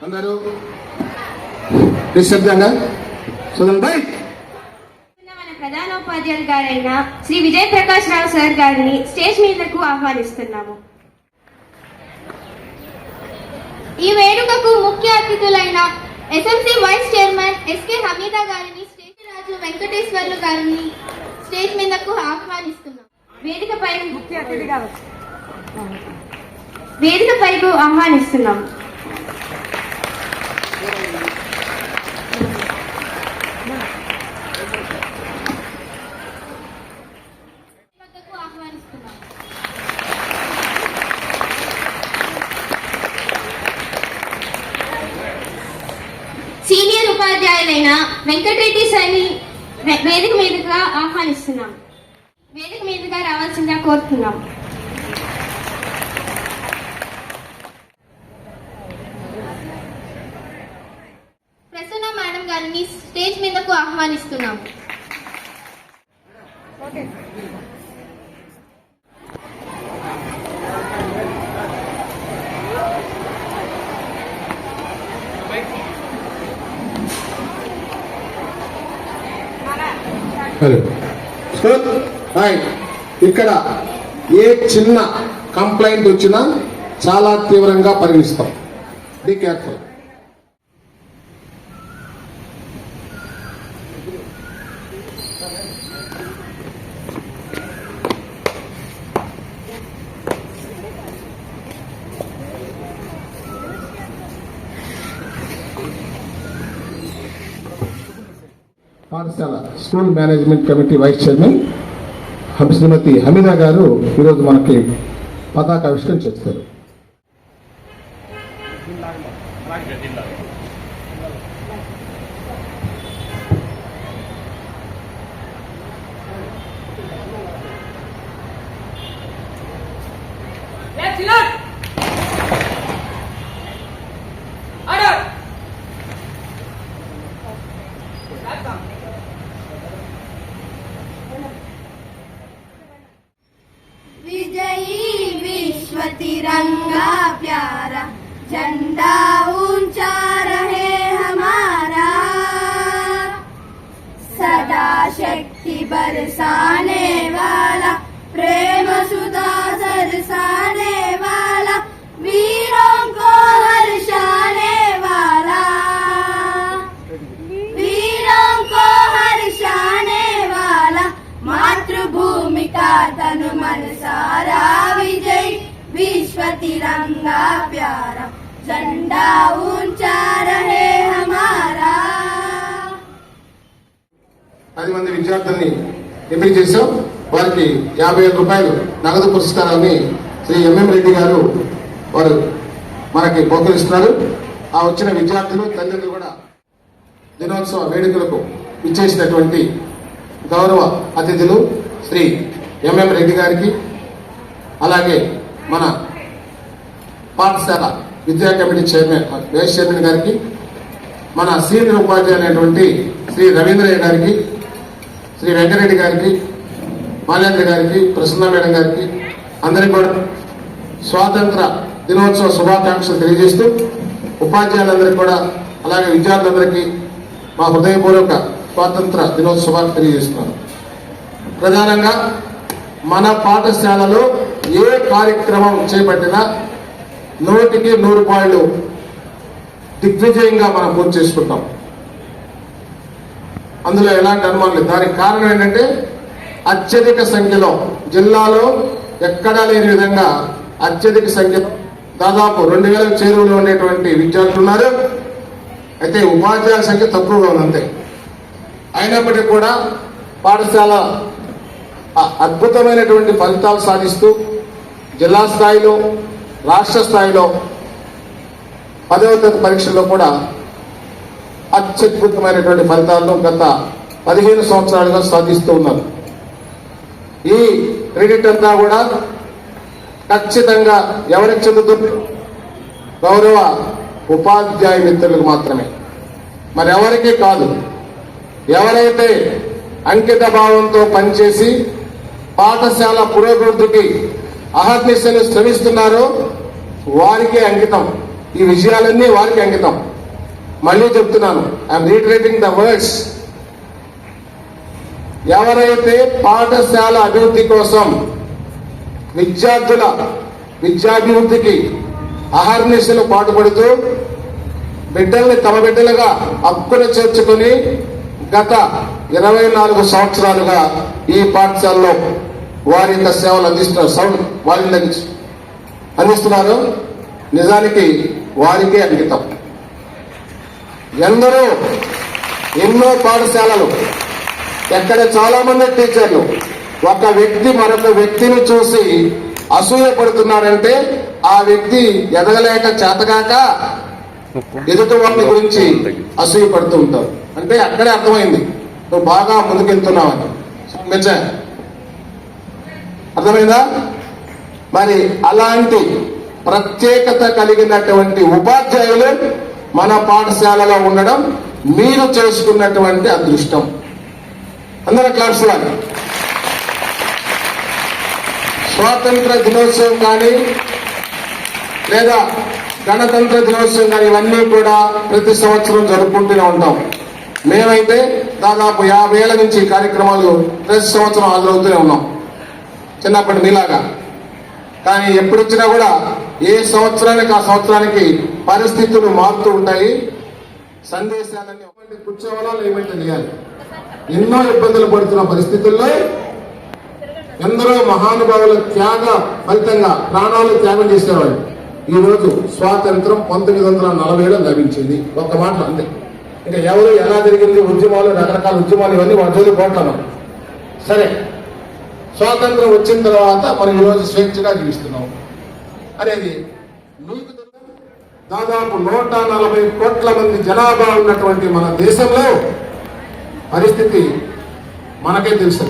అందరూ నిశ్శబ్దంగా మన ప్రధానోపాధ్యాయులు గారైన శ్రీ విజయ్ ప్రకాష్ రావు సార్ గారిని స్టేజ్ మీదకు ఆహ్వానిస్తున్నాము. ఈ వేడుకకు ముఖ్య అతిథులైన SMC vice chairman SK Hameeda గారిని, స్టేజ్ రాజు వెంకటేశ్వర్లు గారిని స్టేజ్ మీదకు ఆహ్వానిస్తున్నాం. వేదికపైకు ఆహ్వానిస్తున్నాం. సీనియర్ ఉపాధ్యాయులైన వెంకటరెడ్డి సార్ని వేదిక మీదుగా ఆహ్వానిస్తున్నాం. వేదిక మీదుగా రావాల్సిందిగా కోరుతున్నాం. ప్రసన్న మేడం గారిని స్టేజ్ మీదకు ఆహ్వానిస్తున్నాం. ఇక్కడ ఏ చిన్న కంప్లైంట్ వచ్చినా చాలా తీవ్రంగా పరిగణిస్తాం. Be careful. పాఠశాల school management committee vice chairman Shrimati Hameeda గారు ఈరోజు మనకి పతాకావిష్కరణ చేస్తారు. विजयी विश्व तिरंगा प्यारा झंडा ऊंचा रहे हमारा, सदा शक्ति बरसाने वाला, प्रेम सुधा सरसाने वाला, वीरों को हर्षाने वाला, वीरों को हर्षाने वाला, मातृभूमि का तनु मन सारा, विजय विश्व तिरंगा प्यारा झंडा ऊंचा रहे हमारा. 10 మంది విద్యార్థుల్ని ఎంపిక చేశాం. వారికి 50,000 రూపాయలు నగదు పురస్కారాన్ని శ్రీ ఎంఎం రెడ్డి గారు వారు మనకి బహుకరిస్తున్నారు. ఆ వచ్చిన విద్యార్థులు తల్లిదండ్రులు కూడా దినోత్సవ వేడుకలకు ఇచ్చేసినటువంటి గౌరవ అతిథులు శ్రీ ఎంఎం రెడ్డి గారికి, అలాగే మన పాఠశాల విద్యా కమిటీ చైర్మన్ వైస్ చైర్మన్ గారికి, మన సీనియర్ ఉపాధ్యాయులైనటువంటి శ్రీ రవీంద్రయ్య గారికి, శ్రీ వెంకరెడ్డి గారికి, మాలేంద్ర గారికి, ప్రసన్న మేడం గారికి అందరికీ కూడా స్వాతంత్ర దినోత్సవ శుభాకాంక్షలు తెలియజేస్తూ, ఉపాధ్యాయులందరికీ కూడా అలాగే విద్యార్థులందరికీ మా హృదయపూర్వక స్వాతంత్ర దినోత్సవ తెలియజేస్తున్నాను. ప్రధానంగా మన పాఠశాలలో ఏ కార్యక్రమం చేపట్టినా 100కి 100 రూపాయలు దిగ్విజయంగా మనం పూర్తి చేసుకుంటాం. అందులో ఎలాంటి అనుమానం లేదు. దానికి కారణం ఏంటంటే అత్యధిక సంఖ్యలో జిల్లాలో ఎక్కడా లేని విధంగా అత్యధిక సంఖ్యలో దాదాపు 2,000 చేరువలో ఉండేటువంటి విద్యార్థులు ఉన్నారు. అయితే ఉపాధ్యాయుల సంఖ్య తక్కువగా ఉంది అంతే. అయినప్పటికీ కూడా పాఠశాల అద్భుతమైనటువంటి ఫలితాలు సాధిస్తూ జిల్లా స్థాయిలో, రాష్ట్ర స్థాయిలో 10వ తరగతి పరీక్షల్లో కూడా అత్యద్భుతమైనటువంటి ఫలితాలను గత 15 సంవత్సరాలుగా సాధిస్తూ ఉన్నారు. ఈ క్రెడిట్ అంతా కూడా ఖచ్చితంగా ఎవరికి చెందుతుంది? గౌరవ ఉపాధ్యాయ మిత్రులకు మాత్రమే, మరి ఎవరికీ కాదు. ఎవరైతే అంకిత భావంతో పనిచేసి పాఠశాల పురోభివృద్ధికి అహర్నిశలు శ్రమిస్తున్నారో వారికే అంకితం. ఈ విషయాలన్నీ వారికి అంకితం. మళ్ళీ చెప్తున్నాను, ఐఎమ్ రీటరేటింగ్ ద వర్డ్స్. ఎవరైతే పాఠశాల అభివృద్ధి కోసం విద్యార్థుల విద్యాభివృద్ధికి అహర్నిశలు పాటుపడుతూ బిడ్డల్ని తమ బిడ్డలుగా హక్కున చేర్చుకుని గత 24 సంవత్సరాలుగా ఈ పాఠశాలలో వారి యొక్క సేవలు అందిస్తున్నారు. నిజానికి వారికే అంకితం. ఎందరో ఎన్నో పాఠశాలలు, ఎక్కడ చాలా మంది టీచర్లు ఒక వ్యక్తి మరొక వ్యక్తిని చూసి అసూయ పడుతున్నారంటే ఆ వ్యక్తి ఎదగలేక చేతగాక ఎదుటి వారిని గురించి అసూయ పడుతూ ఉంటారు. అంటే అక్కడే అర్థమైంది నువ్వు బాగా ముందుకెళ్తున్నావని. అర్థమైందా? మరి అలాంటి ప్రత్యేకత కలిగినటువంటి ఉపాధ్యాయులు మన పాఠశాలలో ఉండడం మీరు చేసుకున్నటువంటి అదృష్టం. అందరూ క్లాస్ వాళ్ళు. స్వాతంత్ర దినోత్సవం కానీ లేదా గణతంత్ర దినోత్సవం కానీ ఇవన్నీ కూడా ప్రతి సంవత్సరం జరుపుకుంటూనే ఉంటాం. మేమైతే దాదాపు 50 ఏళ్ల నుంచి కార్యక్రమాలు ప్రతి సంవత్సరం హాజరవుతూనే ఉన్నాం, చిన్నప్పటి మీలాగా. కానీ ఎప్పుడు వచ్చినా కూడా ఏ సంవత్సరానికి ఆ సంవత్సరానికి పరిస్థితులు మారుతూ ఉంటాయి. సందేశాలన్నీ కూర్చోవాలా లేమంటే చేయాలి. ఎన్నో ఇబ్బందులు పడుతున్న పరిస్థితుల్లో ఎందరో మహానుభావుల త్యాగ ఫలితంగా ప్రాణాలు త్యాగం చేసేవాళ్ళు. ఈ రోజు స్వాతంత్రం 1940లో లభించింది. ఒక్క మాట అంతే. ఇంకా ఎవరు ఎలా జరిగింది, ఉద్యమాలు, రకరకాల ఉద్యమాలు, ఇవన్నీ వాళ్ళ జోలికి పోట్లాం. సరే, స్వాతంత్రం వచ్చిన తర్వాత మనం ఈరోజు స్వేచ్ఛగా జీవిస్తున్నాం అనేది మీకు దాదాపు 140 కోట్ల మంది జనాభా ఉన్నటువంటి మన దేశంలో పరిస్థితి మనకే తెలుసు.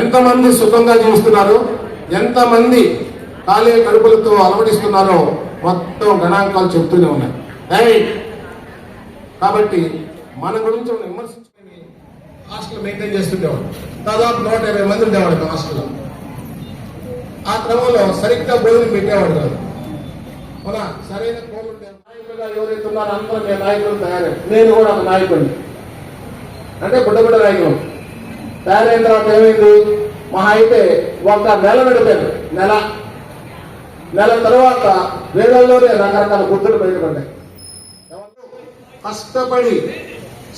ఎంతమంది సుఖంగా జీవిస్తున్నారో, ఎంతమంది ఖాళీ కడుపులతో అలవడిస్తున్నారో మొత్తం గణాంకాలు చెప్తూనే ఉన్నాయి. కాబట్టి మన గురించి మనం విమర్శించుకొని హాస్టల్ మెయింటైన్ చేస్తుండేవాడు. దాదాపు 120 మంది ఉండేవాడు హాస్టల్లో. ఆ క్రమంలో సరిగ్గా భోజనం పెట్టేవాడు కాదు. మన సరైన నాయకులుగా ఎవరైతే ఉన్నారో అందరూ నేను నాయకులు తయారయ్యారు. నేను కూడా ఒక నాయకుడిని, అంటే బుడ్డ నాయకులు తయారైన తర్వాత ఏమైంది, మహా అయితే ఒక నెల నడిపాను. నెల తర్వాత వేళల్లోనే రకరకాల గుర్తులు బయటపడ్డాయి. కష్టపడి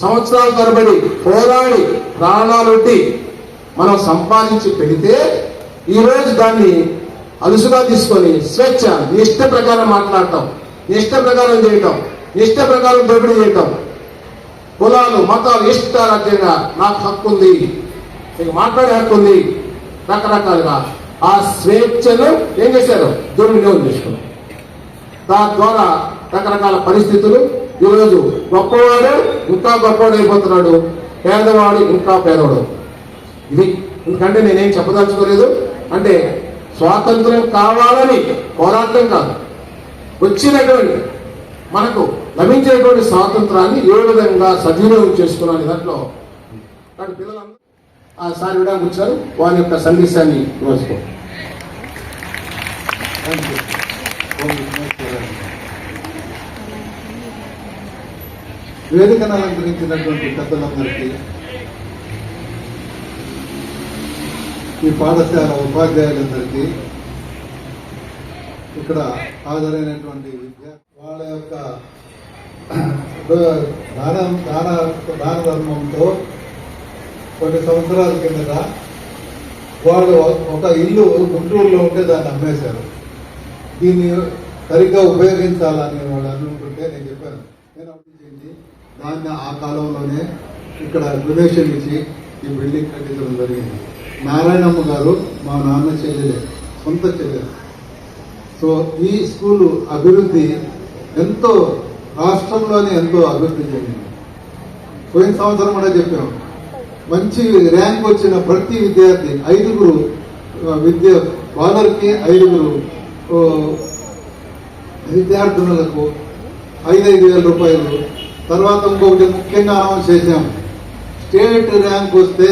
సంవత్సరాల తరబడి పోరాడి ప్రాణాలుంటి మనం సంపాదించి పెడితే ఈరోజు దాన్ని అలుసుగా తీసుకొని స్వేచ్ఛ, నిష్ట ప్రకారం మాట్లాడటం, నిష్ట ప్రకారం చేయటం, నిష్ట ప్రకారం దోపిడీ చేయటం, కులాలు మతాలు ఇష్టారాజ్యంగా నాకు హక్కు ఉంది, నీకు మాట్లాడే హక్కు ఉంది, రకరకాలుగా ఆ స్వేచ్ఛను ఏం చేశారు, దుర్వినియోగం చేసుకున్నారు. దాని ద్వారా రకరకాల పరిస్థితులు. ఈరోజు గొప్పవాడు ఇంకా గొప్పవాడు అయిపోతున్నాడు, పేదవాడు ఇంకా పేదవాడు. ఇది ఎందుకంటే నేనేం చెప్పదలుచుకోలేదు. అంటే స్వాతంత్రం కావాలని పోరాటం కాదు, వచ్చినటువంటి మనకు లభించేటువంటి స్వాతంత్రాన్ని ఏ విధంగా సద్వినియోగం చేసుకున్నాను దాంట్లో పిల్లలందరూ ఆ సార్ విడానికి వచ్చారు. వారి యొక్క సందేశాన్ని రోజుకో. వేదికను అలంకరించినటువంటి పెద్దలందరికీ, ఈ పాఠశాల ఉపాధ్యాయులందరికీ, ఇక్కడ హాజరైనటువంటి వాళ్ళ యొక్క దాన ధర్మంతో కొన్ని సంవత్సరాల కిందట వాళ్ళు ఒక ఇల్లు గుంటూరులో ఉంటే దాన్ని అమ్మేశారు. దీన్ని సరిగ్గా ఉపయోగించాలని వాళ్ళు అనుకుంటుంటే నేను చెప్పాను, నేను అభివృద్ధి దాన్ని ఆ కాలంలోనే ఇక్కడ డొనేషన్ ఇచ్చి ఈ బిల్డింగ్ కట్టించడం జరిగింది. నారాయణమ్మ గారు మా నాన్న చెల్లెలే, సొంత చెల్లెలు. సో ఈ స్కూలు అభివృద్ధి ఎంతో, రాష్ట్రంలోనే ఎంతో అభివృద్ధి జరిగింది. పోయిన సంవత్సరం కూడా చెప్పాము, మంచి ర్యాంక్ వచ్చిన ప్రతి విద్యార్థి 5 వాళ్ళకి 5 విద్యార్థినులకు 5,000 రూపాయలు. తర్వాత ఇంకొకటి ముఖ్యంగా అనౌన్స్ చేశాం, స్టేట్ ర్యాంక్ వస్తే,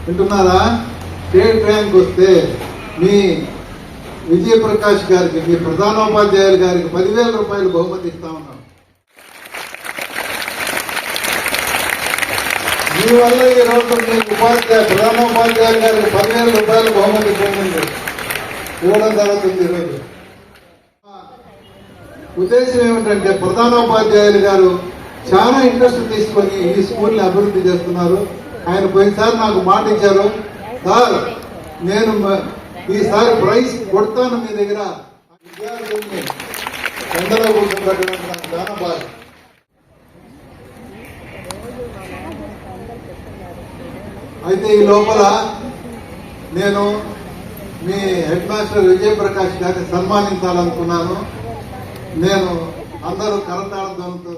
వింటున్నారా, స్టేట్ ర్యాంక్ వస్తే మీ విజయప్రకాష్ గారికి, మీ ప్రధానోపాధ్యాయులు గారికి 10,000 రూపాయలు బహుమతి ఇస్తా ఉన్నాం. మీ వల్ల ఈ రోజు మీకు ప్రధానోపాధ్యాయులు గారికి 10,000 రూపాయలు బహుమతి ఇవ్వడం జరుగుతుంది. ఈరోజు ఉద్దేశం ఏమిటంటే ప్రధానోపాధ్యాయులు గారు చాలా ఇంట్రెస్ట్ తీసుకొని ఈ స్కూల్ని అభివృద్ధి చేస్తున్నారు. ఆయన పోయినసారి నాకు మాట ఇచ్చారు, సార్ నేను ఈసారి ప్రైజ్ కొడతాను మీ దగ్గర, విద్యార్థుల్ని ఎండలో కూర్చోబెట్టడం నాకు చాలా బాధ. అయితే ఈ లోపల నేను మీ హెడ్ మాస్టర్ విజయప్రకాష్ గారిని సన్మానించాలనుకున్నాను. నేను అందరూ కరతాళంతో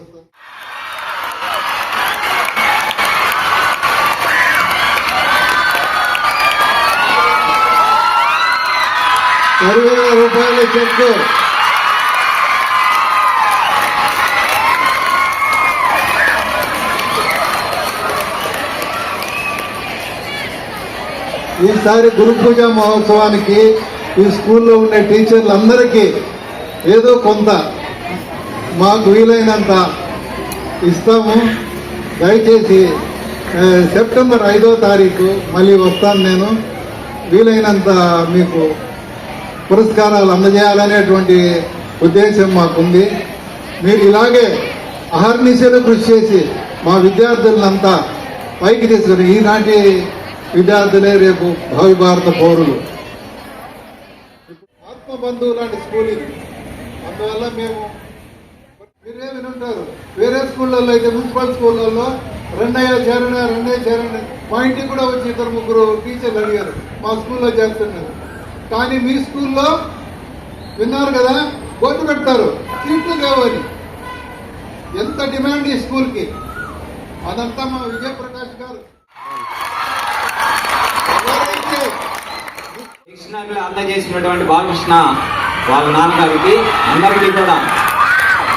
10,000 రూపాయలు చెక్. ఈసారి గురు పూజ మహోత్సవానికి ఈ స్కూల్లో ఉండే టీచర్లందరికీ ఏదో కొంత మాకు వీలైనంత ఇస్తాము. దయచేసి సెప్టెంబర్ 5వ తారీఖు మళ్ళీ వస్తాను. నేను వీలైనంత మీకు పురస్కారాలు అందజేయాలనేటువంటి ఉద్దేశం మాకుంది. మీరు ఇలాగే అహర్నిశలు కృషి చేసి మా విద్యార్థులంతా పైకి తీసుకుని, ఈనాటి విద్యార్థులే రేపు భావి భారత పౌరులు. ఆత్మబంధువు లాంటి స్కూల్ ఇది. అందువల్ల మీరే వినుంటారు, వేరే స్కూళ్ళల్లో అయితే మున్సిపల్ స్కూళ్ళల్లో రెండయ్య చేరండి మా ఇంటికి కూడా వచ్చి 2-3 టీచర్లు అడిగారు మా స్కూల్లో చేస్తున్నారు. కానీ మీ స్కూల్లో విన్నారు కదా, బోర్డు పెడతారు సీట్లు కావాలి. ఎంత డిమాండ్ ఈ స్కూల్కి. అదంతా మా విజయప్రకాష్ గారు డిక్షనరీలో అందజేసినటువంటి బాలకృష్ణ వాళ్ళ నాన్నగారికి అందరికీ కూడా,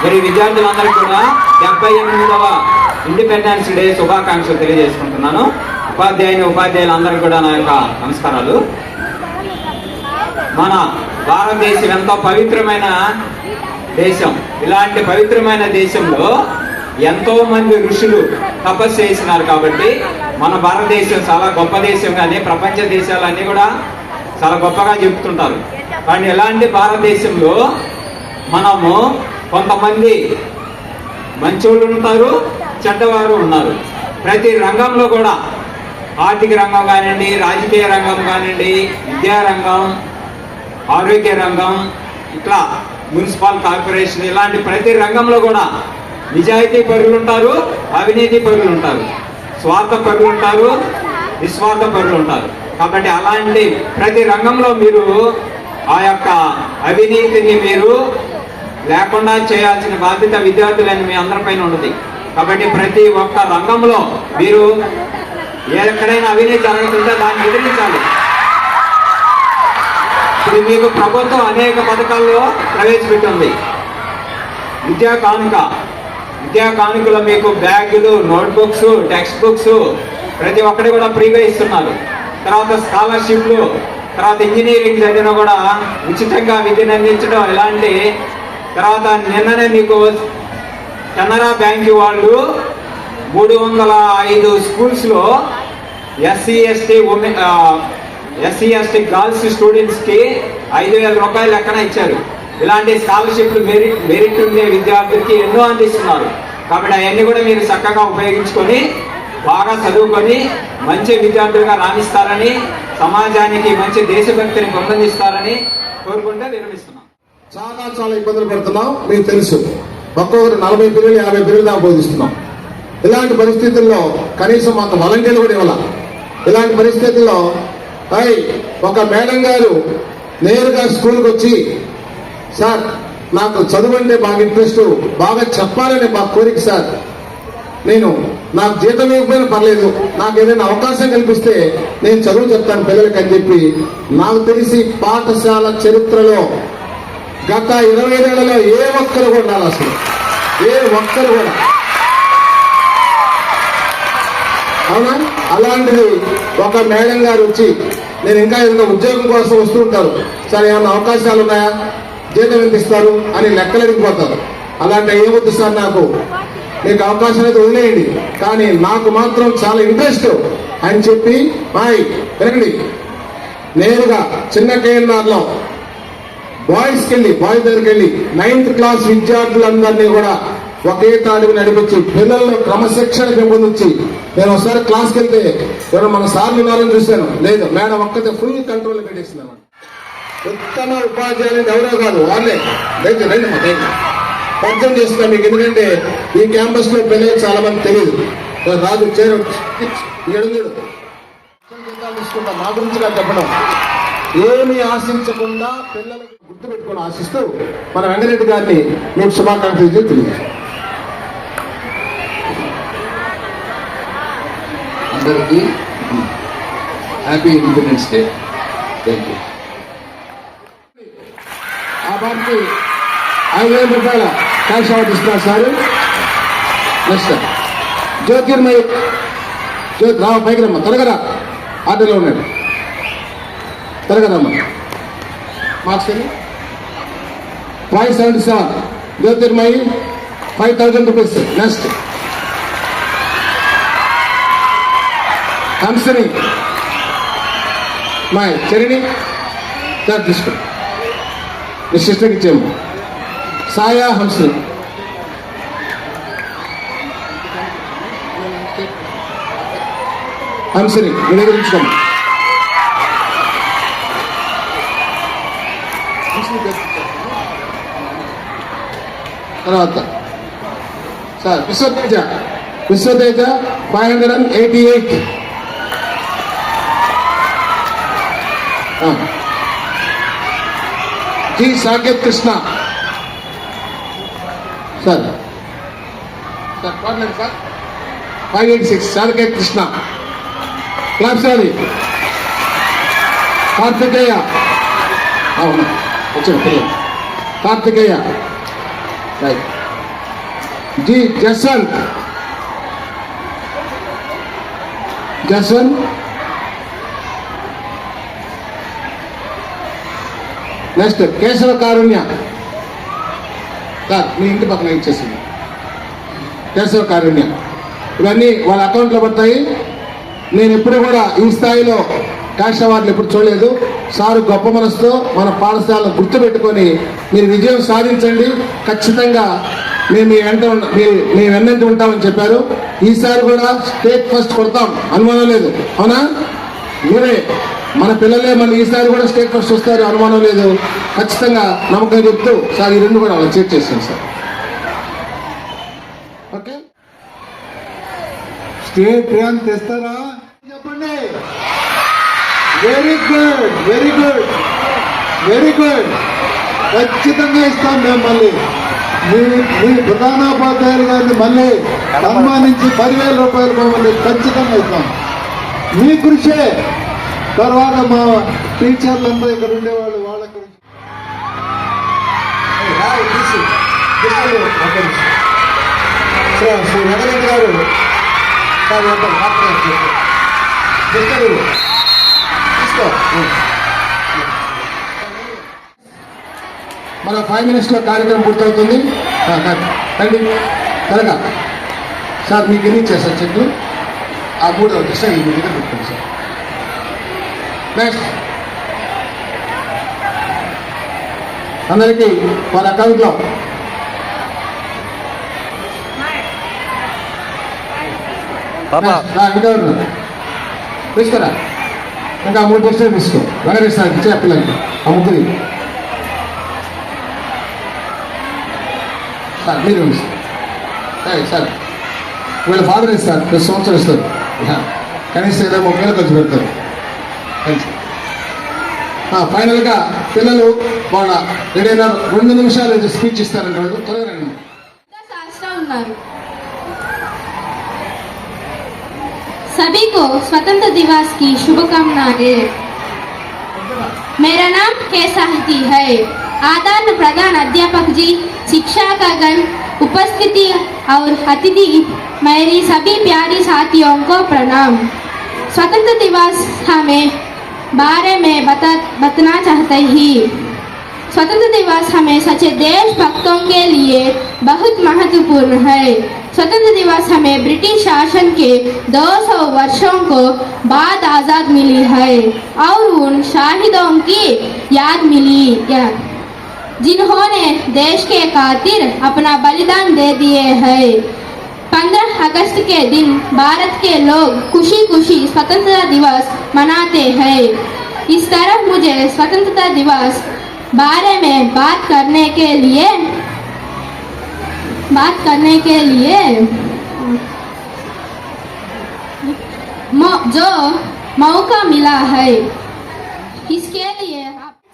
మరి విద్యార్థులందరికీ కూడా 78వ ఇండిపెండెన్స్ డే శుభాకాంక్షలు తెలియజేసుకుంటున్నాను. ఉపాధ్యాయులందరికీ కూడా నా యొక్క నమస్కారాలు. మన భారతదేశం ఎంతో పవిత్రమైన దేశం. ఇలాంటి పవిత్రమైన దేశంలో ఎంతో మంది ఋషులు తపస్సు చేసినారు కాబట్టి మన భారతదేశం చాలా గొప్ప దేశం. కానీ ప్రపంచ దేశాలన్నీ కూడా చాలా గొప్పగా చెప్తుంటారు. కానీ ఇలాంటి భారతదేశంలో మనము కొంతమంది మంచోళ్ళు ఉంటారు, చెడ్డవారు ఉన్నారు. ప్రతి రంగంలో కూడా, ఆర్థిక రంగం కానివ్వండి, రాజకీయ రంగం కానివ్వండి, విద్యారంగం, ఆరోగ్య రంగం, ఇట్లా మున్సిపల్ కార్పొరేషన్, ఇలాంటి ప్రతి రంగంలో కూడా నిజాయితీ పరులు ఉంటారు, అవినీతి పరులు ఉంటారు, స్వార్థ పరులు ఉంటారు, నిస్వార్థ పరులు ఉంటారు. కాబట్టి అలాంటి ప్రతి రంగంలో మీరు ఆ యొక్క అవినీతిని మీరు లేకుండా చేయాల్సిన బాధ్యత విద్యార్థులని మీ అందరిపైన ఉన్నది. కాబట్టి ప్రతి ఒక్క రంగంలో మీరు ఎక్కడైనా అవినీతి జరుగుతుంటే దాన్ని ఎదిరించాలి. ఇప్పుడు మీకు ప్రభుత్వం అనేక పథకాల్లో ప్రవేశపెట్టింది. విద్యా కానుకలో మీకు బ్యాగులు, నోట్బుక్స్, టెక్స్ట్ బుక్స్ ప్రతి ఒక్కటి కూడా ఫ్రీగా ఇస్తున్నారు. తర్వాత స్కాలర్షిప్లు, తర్వాత ఇంజనీరింగ్ చదివినా కూడా ఉచితంగా విద్యను అందించడం ఇలాంటి. తర్వాత నిన్ననే మీకు కెనరా బ్యాంక్ వాళ్ళు 305 స్కూల్స్లో ఎస్సీ ఎస్టీ గర్ల్స్ స్టూడెంట్స్కి 5,000 రూపాయలు లెక్కన ఇచ్చారు. ఇలాంటి స్కాలర్షిప్లు మెరిట్ ఉండే విద్యార్థులకి ఎన్నో అందిస్తున్నారు. కాబట్టి అవన్నీ కూడా మీరు చక్కగా ఉపయోగించుకొని బాగా చదువుకొని మంచి విద్యార్థులుగా రాణిస్తారని, సమాజానికి మంచి దేశభక్తిని పొందనిస్తారని కోరుకుంటే విరమిస్తున్నాం. చాలా ఇబ్బందులు పడుతున్నాం. మీకు తెలుసు, ఒక్కొక్కరు 40 పీరియడ్లు 50 పీరియడ్లు దాకా బోధిస్తున్నాం. ఇలాంటి పరిస్థితుల్లో కనీసం మాకు వాలంటీర్లు కూడా ఇవ్వాలి. ఇలాంటి పరిస్థితుల్లో ఒక మేడం గారు నేరుగా స్కూల్కి వచ్చి, సార్ నాకు చదువు అంటే బాగా ఇంట్రెస్ట్, బాగా చెప్పాలని మా కోరిక సార్, నాకు జీతం ఇవ్వకపోయినా పర్లేదు, నాకు ఏదైనా అవకాశం కల్పిస్తే నేను చదువు చెప్తాను పిల్లలకి అని చెప్పి, నాకు తెలిసి పాఠశాల చరిత్రలో గత 20 ఏళ్లలో ఏ ఒక్కరు కూడా రాలి. అసలు ఏ ఒక్కరు కూడా. అవునా? అలాంటిది ఒక మేడం గారు వచ్చి నేను ఇంకా ఏదైనా ఉద్యోగం కోసం వస్తూ ఉంటారు, సార్ ఏమైనా అవకాశాలు ఉన్నాయా, జీతం ఎంత ఇస్తారు అని లెక్కలు అడిగిపోతారు. అలాంటి ఏమొద్దు సార్, నాకు మీకు అవకాశం అయితే వదిలేయండి, కానీ నాకు మాత్రం చాలా ఇంట్రెస్ట్ అని చెప్పి వినండి, నేరుగా చిన్న కేఎన్ఆర్లో బాయ్స్ దగ్గరికి వెళ్ళి 9th క్లాస్ విద్యార్థులందరినీ కూడా ఒకే తాడుకు నడిపించి పిల్లల్లో క్రమశిక్షణ పెంపొందించి, నేను ఒకసారి క్లాస్కి వెళ్తే ఎవరు మన సార్లు ఉన్నారని చూశాను, లేదు మేడం ఒక్కతే ఫుల్ కంట్రోల్ పెట్టేసింది. ఉత్తమ ఉపాధ్యాయులు ఎవరో కాదు, వాళ్ళే. రండి పరిచయం చేస్తున్నా మీకు, ఎందుకంటే ఈ క్యాంపస్ లో పిల్లలు చాలా మంది తెలియదు. రాజు చేరు తీసుకుంటా మా గురించి నాకు చెప్పడం, ఏమి ఆశించకుండా పిల్లలకు గుర్తు పెట్టుకుని ఆశిస్తూ మన వెంకరెడ్డి గారిని మీకు శుభాకాంక్షలు తెలియదు. అందరికీ happy independence day. Thank you. ఆ బాబుకి 5,000 రూపాయల క్యాష్ అవార్డు ఇస్తున్నారు సార్. నెక్స్ట్ జ్యోతిర్మయి రావ పైకి రమ్మ, త్వరగా ఆటోలో ఉన్నాడు, త్వరగా రమ్మ. Marks 577 Jyothirmayi 5,000 rupees. నెక్స్ట్ హంసని మా చరిణి సార్ తీసుకో, మీ సిస్టర్కి ఇచ్చాము. సాయా హంసని మీ దగ్గర ఉంచుకోండి. తర్వాత sir Vishwateja 588. G Saketh Krishna sir 586 Saketh Krishna. Claps అది. కార్తికేయ అవును వచ్చాడు Karthikeya. Right. G Jaswanth next Keshava Karunya sir, మీ ఇంటి పక్కన ఇచ్చేసింది కేశవ కారుణ్య. ఇవన్నీ వాళ్ళ అకౌంట్లో పడతాయి. నేను ఎప్పుడు కూడా ఈ స్థాయిలో క్యాష్ అవార్డులు ఎప్పుడు చూడలేదు. సారు గొప్ప మనసుతో మన పాఠశాలను గుర్తుపెట్టుకొని మీరు విజయం సాధించండి, ఖచ్చితంగా మేము మీ వెన్నంటి ఉంటామని చెప్పారు. ఈసారి కూడా స్టేట్ ఫస్ట్ కొడతాం, అనుమానం లేదు. అవునా? మీరే మన పిల్లలే మన ఈసారి కూడా స్టేట్ ఫస్ట్ వస్తారు, అనుమానం లేదు. ఖచ్చితంగా నమ్మకం చెప్తూ సార్ ఈ రెండు కూడా వాళ్ళు చెక్ చేస్తాను సార్. ఓకే, స్టేట్ ర్యాంక్ తెస్తారా చెప్పండి. Very good. ఖచ్చితంగా ఇస్తాం మేము. మళ్ళీ మీ ప్రధానోపాధ్యాయులు గారిని మళ్ళీ సన్మానించి 10,000 రూపాయలు మమ్మల్ని ఖచ్చితంగా ఇస్తాం. మీ కృషే. తర్వాత మా టీచర్లంతా ఇక్కడ ఉండేవాళ్ళు, వాళ్ళ గురించి శ్రీ వెంకరెడ్డి గారు తీసుకో. మన 5 minutes లో కార్యక్రమం పూర్తవుతుంది. రండి త్వరగా సార్, మీకు ఎన్ని ఇచ్చారు చెట్లు? ఆ 3 అవుతాయి మీ దగ్గర పెట్టుకోండి సార్. నెక్స్ట్ అందరికీ వాళ్ళ అకౌంట్లో తీసుకురా. ఇంకా 3 టెస్టులు తీసుకో. వెంకటేశ్వర ఇచ్చే పిల్లలకి ఆ ముగ్గురి సార్ మీరు సార్. వీళ్ళ ఫాదర్ ఇస్తారు, 10 సంవత్సరాలు ఇస్తారు. కనీసం 30,000 ఖర్చు పెడతారు. ఫైనల్గా పిల్లలు వాళ్ళ ఏదైనా 2 నిమిషాలు స్పీచ్ ఇస్తారంటే వాళ్ళు త్వరగా రండి. सभी को स्वतंत्र दिवस की शुभकामनाएं। मेरा नाम के साहिती है। आदरण प्रधान अध्यापक जी, शिक्षा का गण, उपस्थिति और अतिथि, मेरी सभी प्यारी साथियों को प्रणाम। स्वतंत्र दिवस हमें बारे में बताना चाहते हैं। स्वतंत्र दिवस हमें सच्चे देशभक्तों के लिए बहुत महत्वपूर्ण है। स्वतंत्र दिवस हमें ब्रिटिश शासन के 200 वर्षों को बाद आज़ाद मिली है और उन शहीदों की याद मिली है जिन्होंने देश के खातिर अपना बलिदान दे दिए हैं। 15 अगस्त के दिन भारत के लोग खुशी खुशी स्वतंत्रता दिवस मनाते हैं। इस तरह मुझे स्वतंत्रता दिवस बारे में बात करने के लिए जो मौका मिला है, इसके लिए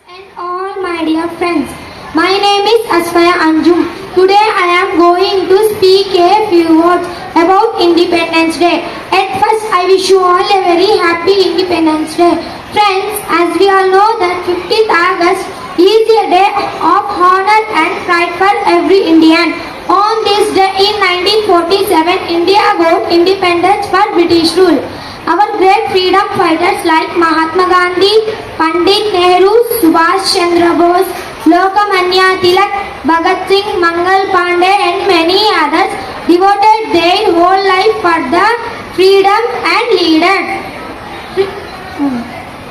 And all my dear friends, my name is Asfaya Anjum. Today I am going to speak a few words about Independence Day. At first, I wish you all a very happy Independence Day. Friends, as we all know that 15th August is a day of honor and pride for every Indian. On this day in 1947, India got independence for British rule. Our great freedom fighters like Mahatma Gandhi, Pandit Nehru, Subhash Chandra Bose, Lokmanya Tilak, Bhagat Singh, Mangal Pandey and many others devoted their whole life for the freedom and leaders.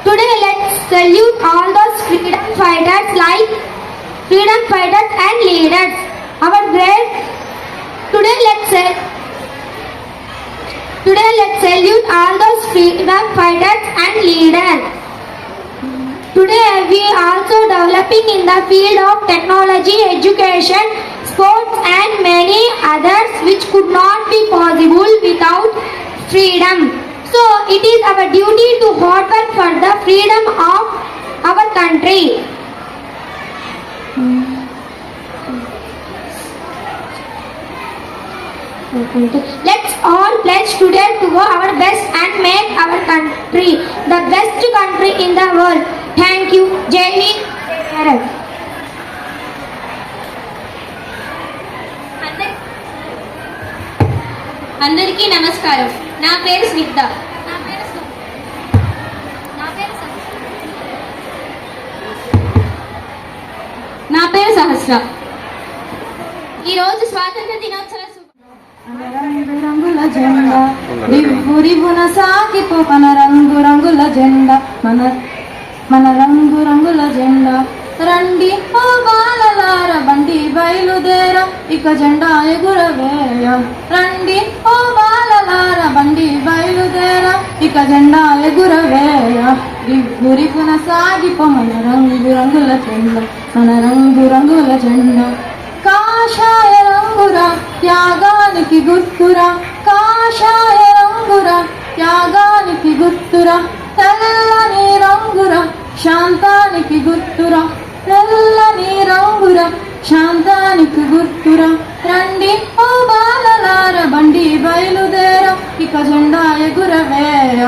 Today let's salute all those freedom fighters and leaders. Today let's salute all those freedom fighters and leaders. Today we are also developing in the field of technology, education, sports and many others which could not be possible without freedom. So it is our duty to hard work for the freedom of our country. Let's all pledge today to do our best and make our country the best country in the world. Thank you. Jai Hind, Jai Bharat. అందరికీ నమస్కారం. నా పేరు స్నిగ్ధ. నా పేరు సహస్ర. ఈరోజు స్వాతంత్ర దినోత్సవ రంగుల జెండా రివ్వున సాగిపో మన రంగుల జెండా మన రంగుల జెండా రండి ఓ బాలలార బండి బయలుదేర ఇక జెండా ఎగురవేయ రండి ఓ బాలలార బండి బయలుదేర ఇక జెండా ఎగురవేయ రివ్వున సాగిపో మన రంగుల జెండా మన రంగుల జెండా కాషాయ రంగురా త్యాగానికి గుర్తురా కాషాయ రంగురా త్యాగానికి గుర్తురా తెల్లని రంగురా శాంతానికి గుర్తురా తెల్లని రంగురా శాంతానికి గుర్తురా రండి ఓ బాలలార బండి బయలుదేర ఇక జెండా ఎగురవేయ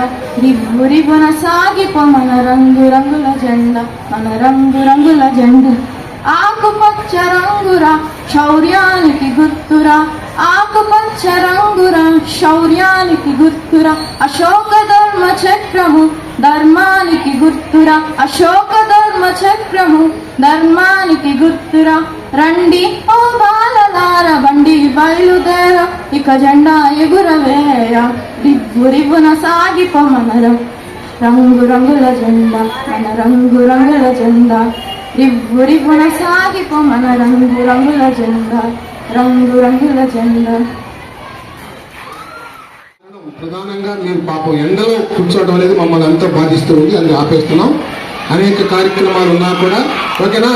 రివ్వున సాగిపో మన రంగుల జెండా మన రంగుల జెండా ఆకుపచ్చ రంగురా శౌర్యానికి గుర్తురా ఆకుపచ్చ రంగురా శౌర్యానికి గుర్తురా అశోక ధర్మ చక్రము ధర్మానికి గుర్తురా అశోక ధర్మ చక్రము ధర్మానికి గుర్తురా రండి ఓ బాలలార బండి బయలుదేర ఇక జెండా ఎగురవేయ రివ్వున సాగిపో మన రంగుల జెండా మన రంగుల జెండా రివ్వున సాగిపో మన రంగుల జెండా రంగుల జెండా. ప్రధానంగా మీరు పాపం ఎండలో కూర్చోవడం అనేది మమ్మల్ని ఎంతో బాధిస్తూ ఉంది, అది ఆపేస్తున్నాం. అనేక కార్యక్రమాలు ఉన్నా కూడా ఓకేనా,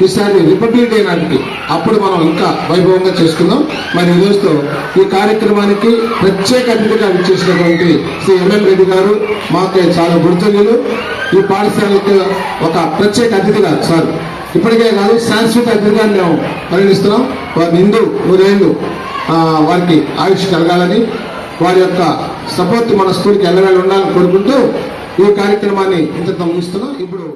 ఈసారి రిపబ్లిక్ డే నాటికి అప్పుడు మనం ఇంకా వైభవంగా చేసుకుందాం. మరి ఈ రోజుతో ఈ కార్యక్రమానికి ప్రత్యేక అతిథిగా విచ్చేసినటువంటి శ్రీ ఎంఎం రెడ్డి గారు మాకు చాలా గుర్తులు. ఈ పాఠశాలకు ఒక ప్రత్యేక అతిథిగా సార్ ఇప్పటికే కాదు శాశ్వత అతిథిగా మేము పరిగణిస్తున్నాం. వారి నిండు 100 ఏళ్ళు వారికి ఆయుష్ కలగాలని, వారి యొక్క సపోర్ట్ మన స్కూల్కి ఎల్లవేళ ఉండాలని కోరుకుంటూ ఈ కార్యక్రమాన్ని ఇంతతో ముగిస్తున్నాం. ఇప్పుడు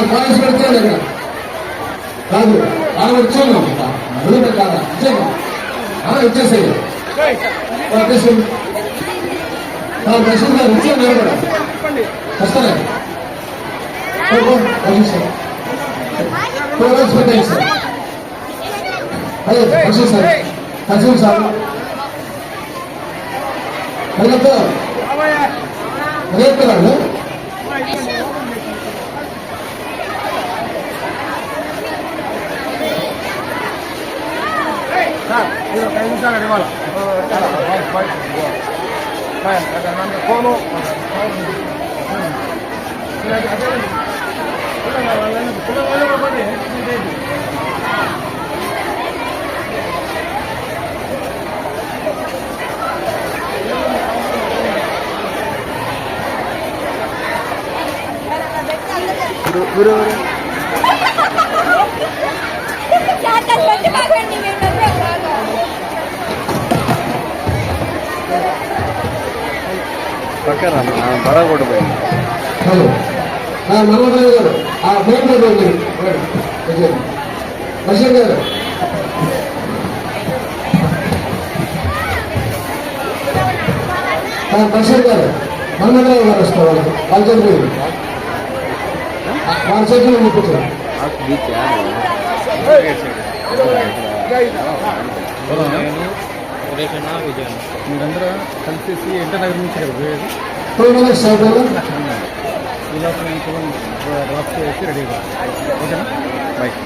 కాలేజ్ పెడతాడు అక్కడ కాదు అలా వచ్చాను అడుగుతా కాదా ఇచ్చేసేది దర్శనం గారు వచ్చాను నిలబడ వస్తానే పెట్టాను సార్ అదే దర్శనం సార్ దర్శనం సార్ అదేతో రేపు కదండి ఫోను గురు పక్కన బరగొట్టు పోయింది. హలో నల్లరాజు గారు ఆ మెయిన్ రోడ్ బషీర్ గారు బషీర్ గారు మన్మథరావు గారు వస్తారు వాళ్ళు చనిపోయింది వాళ్ళ చేతులు కూర్చోరు మీరందరూ కలిసి ఇంటర్నగర్ నుంచి ఇక్కడ పోయేది 2 minutes సైకిల్ ఈ లోపల డ్రాప్ చేసి రెడీగా ఓకేనా బైక్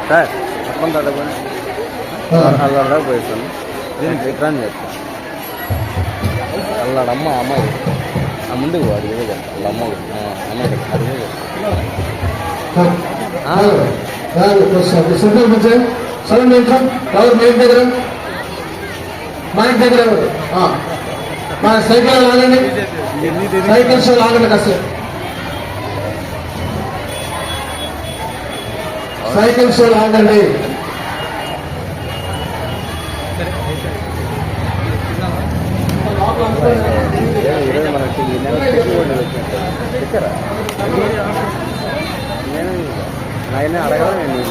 సార్ అప్పంత అల్లాడ పోయేస్తాను నేను రిటర్న్ చేస్తాను అల్లాడమ్మ అమ్మాయి ఆ ముందుకు వాడు ఇదే కదా వాళ్ళ అమ్మ అమ్మాయి అది సెంటర్ సరే ఎవరు మెయిన్ దగ్గర మా ఇంటి దగ్గర ఎవరు మా సైకిల్ లాగండి సైకిల్ షో లాగండి కాసేపు సైకిల్ షో లాగండి నేను ఆయన అడగడం నేను